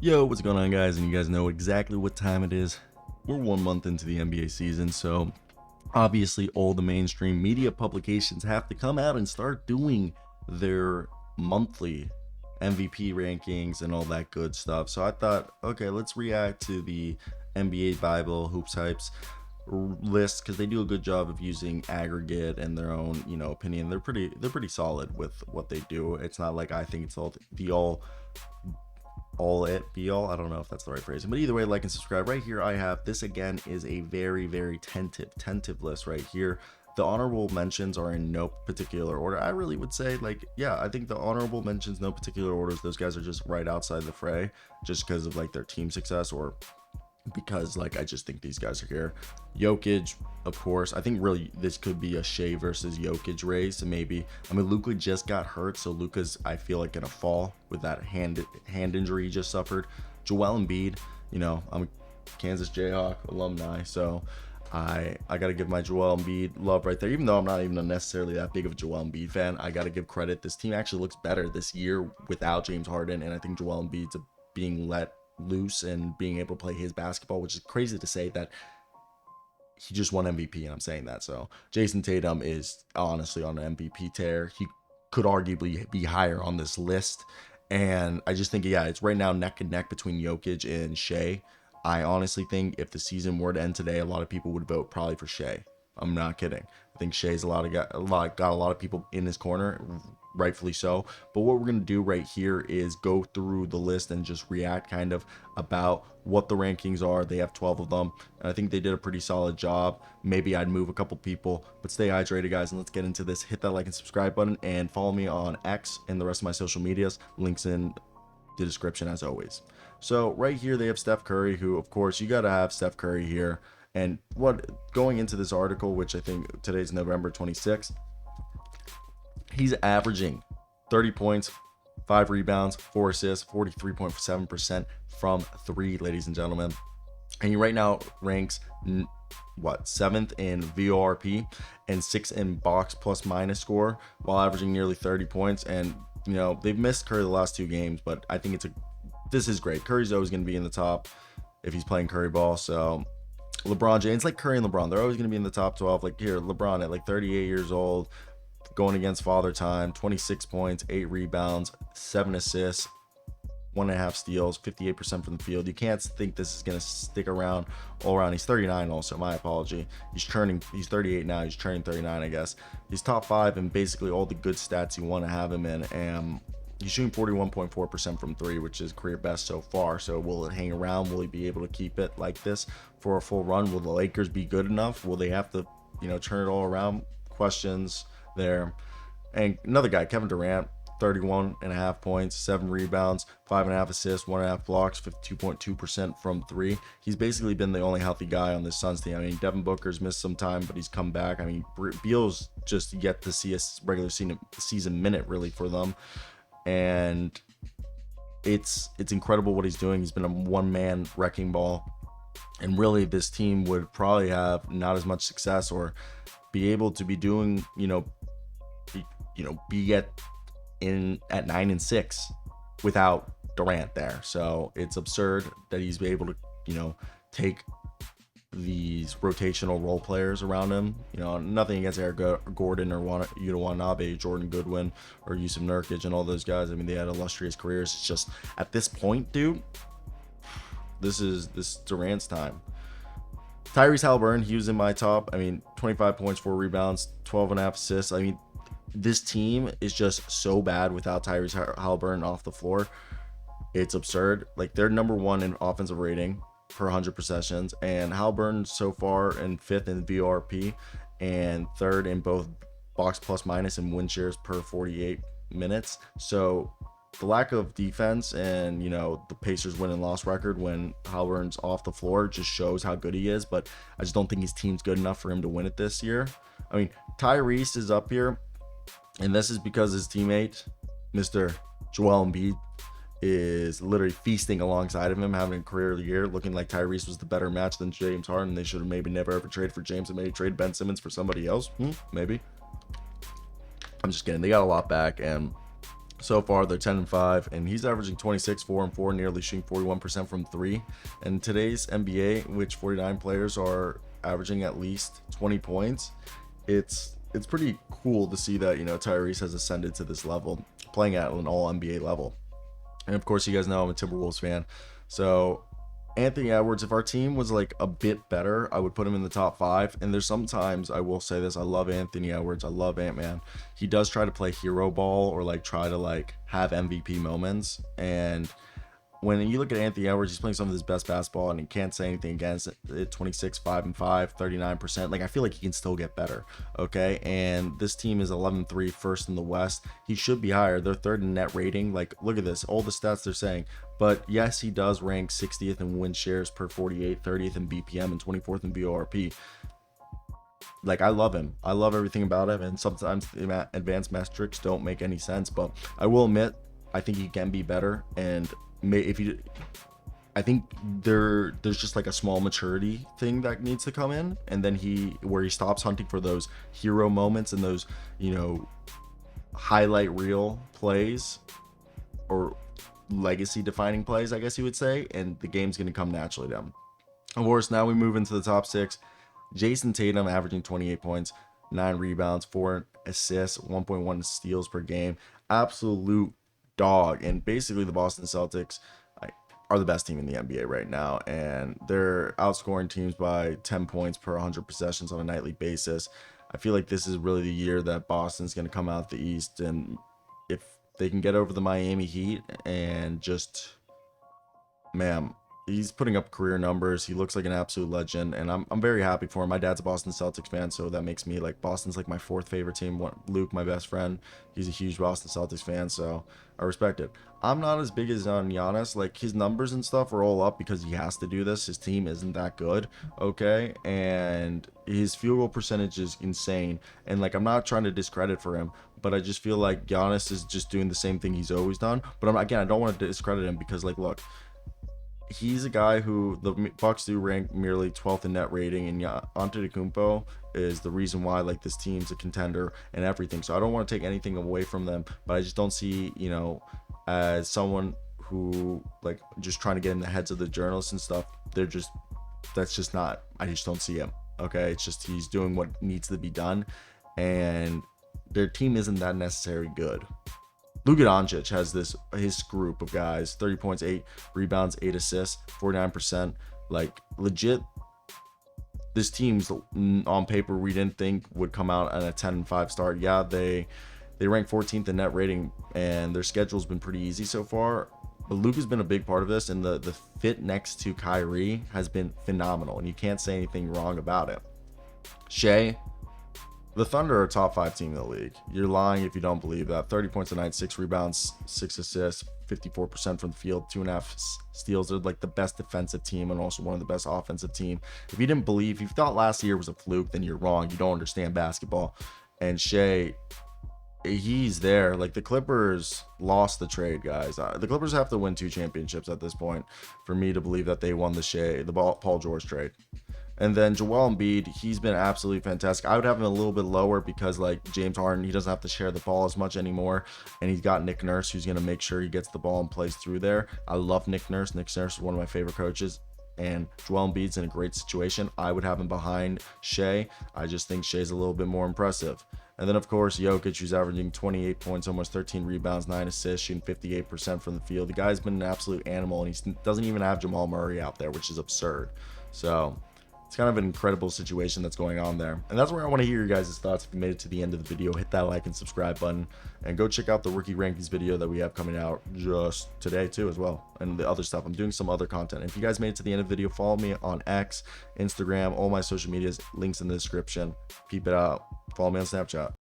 Yo, what's going on, guys? And you guys know exactly what time it is. We're 1 month into the NBA season, so obviously all the mainstream media publications have to come out and start doing their monthly MVP rankings and all that good stuff. So I thought, okay, let's react to the NBA Bible Hoops Hypes list because they do a good job of using aggregate and their own, opinion. They're pretty solid with what they do. It's not like I think it's all it be all. I don't know if that's the right phrasing, but either way, like and subscribe. Right here I have this. Again, is a very tentative list right here. The honorable mentions are in no particular order. I really would say, like, yeah, I think the honorable mentions, no particular orders, those guys are just right outside the fray just because of like their team success, or because like I just think these guys are here. Jokic, of course. I think really this could be a Shea versus Jokic race, and maybe, I mean, Luka just got hurt, so Luka's, I feel like, gonna fall with that hand injury he just suffered. Joel Embiid, I'm a Kansas Jayhawk alumni, so I gotta give my Joel Embiid love right there. Even though I'm not even necessarily that big of a Joel Embiid fan, I gotta give credit. This team actually looks better this year without James Harden, and I think Joel Embiid's being let loose and being able to play his basketball, which is crazy to say that he just won MVP, and I'm saying that. So Jason Tatum is honestly on an MVP tear. He could arguably be higher on this list, and I just think, yeah, it's right now neck and neck between Jokic and Shea. I honestly think if the season were to end today, a lot of people would vote probably for Shea. I'm not kidding. I think Shea's got a lot of people in his corner, rightfully so. But what we're gonna do right here is go through the list and just react kind of about what the rankings are. They have 12 of them, and I think they did a pretty solid job. Maybe I'd move a couple people, but stay hydrated, guys, and let's get into this. Hit that like and subscribe button, and follow me on X and the rest of my social medias. Links in the description as always. So right here they have Steph Curry, who, of course, you got to have Steph Curry here. And going into this article, which I think today's November 26th, he's averaging 30 points, 5 rebounds, 4 assists, 43.7% from 3, ladies and gentlemen. And he right now ranks 7th in VORP and 6th in box plus minus score, while averaging nearly 30 points. And they've missed Curry the last 2 games, but I think this is great. Curry's always going to be in the top if he's playing Curry ball. So LeBron James, like Curry and LeBron, they're always going to be in the top 12. Like here, LeBron at like 38 years old, going against Father Time, 26 points, 8 rebounds, 7 assists, 1.5 steals, 58% from the field. You can't think this is going to stick around all around. He's 39 also, my apology. He's 38 now. He's turning 39, I guess. He's top 5 in basically all the good stats you want to have him in. And he's shooting 41.4% from 3, which is career best so far. So will it hang around? Will he be able to keep it like this for a full run? Will the Lakers be good enough? Will they have to, turn it all around? Questions there. And another guy, Kevin Durant, 31.5 points, 7 rebounds, 5.5 assists, 1.5 blocks, 52.2% from 3. He's basically been the only healthy guy on this Suns team. I mean, Devin Booker's missed some time, but he's come back. I mean, Beal's just yet to see a regular season minute really for them. And it's incredible what he's doing. He's been a one-man wrecking ball, and really this team would probably have not as much success or be able to be doing be at 9-6 without Durant there. So it's absurd that he's able to take these rotational role players around him. Nothing against Eric Gordon or Yuta Watanabe, Jordan Goodwin, or Yusuf Nurkic and all those guys. I mean, they had illustrious careers. It's just at this point, dude, this is Durant's time. Tyrese Haliburton, he was in my top. I mean, 25 points, 4 rebounds, 12.5 assists. I mean, this team is just so bad without Tyrese Haliburton off the floor. It's absurd. Like, they're number 1 in offensive rating per 100 possessions, and Haliburton so far in 5th in VRP and 3rd in both box plus minus and win shares per 48 minutes. So the lack of defense and the Pacers win and loss record when Haliburton's off the floor just shows how good he is, but I just don't think his team's good enough for him to win it this year. I mean, Tyrese is up here, and this is because his teammate, Mr. Joel Embiid, is literally feasting alongside of him, having a career of the year, looking like Tyrese was the better match than James Harden. They should have maybe never ever traded for James and maybe trade Ben Simmons for somebody else. Maybe. I'm just kidding. They got a lot back, and So far, they're 10-5, and he's averaging 26, 4 and 4, nearly shooting 41% from three. And today's NBA, which 49 players are averaging at least 20 points, it's pretty cool to see that, you know, Tyrese has ascended to this level, playing at an all NBA level. And of course, you guys know I'm a Timberwolves fan. So Anthony Edwards, if our team was like a bit better, I would put him in the top five. And there's sometimes, I will say this, I love Anthony Edwards. I love Ant-Man. He does try to play hero ball or like try to like have MVP moments. And when you look at Anthony Edwards, he's playing some of his best basketball and he can't say anything against it. 26, 5 and 5, 39%. Like, I feel like he can still get better. Okay. And this team is 11-3, first in the West. He should be higher. They're third in net rating. Like, look at this, all the stats they're saying. But yes, he does rank 60th in win shares per 48, 30th in BPM, and 24th in BORP. Like, I love him. I love everything about him. And sometimes the advanced metrics don't make any sense. But I will admit, I think he can be better. And I think there's just like a small maturity thing that needs to come in, and then where he stops hunting for those hero moments and those, you know, highlight reel plays or legacy defining plays, I guess you would say, and the game's going to come naturally to him. Of course, now we move into the top six. Jason Tatum averaging 28 points, 9 rebounds, 4 assists, 1.1 steals per game. Absolute dog. And basically the Boston Celtics are the best team in the NBA right now, and they're outscoring teams by 10 points per 100 possessions on a nightly basis. I feel like this is really the year that Boston's going to come out the East, and if they can get over the Miami Heat and just, man, he's putting up career numbers. He looks like an absolute legend, and I'm very happy for him. My dad's a Boston Celtics fan, so that makes me like, Boston's like my fourth favorite team. Luke, my best friend, he's a huge Boston Celtics fan, so I respect it. I'm not as big as on Giannis. Like, his numbers and stuff are all up because he has to do this. His team isn't that good, okay? And his field goal percentage is insane. And like, I'm not trying to discredit for him, but I just feel like Giannis is just doing the same thing he's always done. But again, I don't want to discredit him because, like, look, he's a guy who the Bucks do rank merely 12th in net rating, and Antetokounmpo is the reason why like this team's a contender and everything. So I don't want to take anything away from them, but I just don't see, you know, as someone who like just trying to get in the heads of the journalists and stuff. That's just not, I just don't see him. Okay, it's just he's doing what needs to be done, and their team isn't that necessarily good. Luka Doncic has his group of guys, 30 points, 8 rebounds, 8 assists, 49%. Like, legit, this team's on paper we didn't think would come out on a 10-5 start. Yeah, they rank 14th in net rating, and their schedule's been pretty easy so far. But Luka's been a big part of this, and the fit next to Kyrie has been phenomenal, and you can't say anything wrong about it. Shea, the Thunder are a top 5 team in the league. You're lying if you don't believe that. 30 points a night, 6 rebounds, 6 assists, 54% from the field, 2.5 steals. They're like the best defensive team and also one of the best offensive team. If you thought last year was a fluke, then you're wrong. You don't understand basketball. And Shea, he's there. Like, the Clippers lost the trade, guys. The Clippers have to win 2 championships at this point for me to believe that they won the Paul George trade. And then Joel Embiid, he's been absolutely fantastic. I would have him a little bit lower because, like, James Harden, he doesn't have to share the ball as much anymore. And he's got Nick Nurse, who's going to make sure he gets the ball and plays through there. I love Nick Nurse. Nick Nurse is one of my favorite coaches. And Joel Embiid's in a great situation. I would have him behind Shea. I just think Shea's a little bit more impressive. And then, of course, Jokic, who's averaging 28 points, almost 13 rebounds, 9 assists, shooting 58% from the field. The guy's been an absolute animal, and he doesn't even have Jamal Murray out there, which is absurd. So it's kind of an incredible situation that's going on there. And that's where I want to hear your guys' thoughts. If you made it to the end of the video, hit that like and subscribe button, and go check out the rookie rankings video that we have coming out just today too as well, and the other stuff. I'm doing some other content. If you guys made it to the end of the video, follow me on X, Instagram, all my social medias, links in the description. Keep it out. Follow me on Snapchat.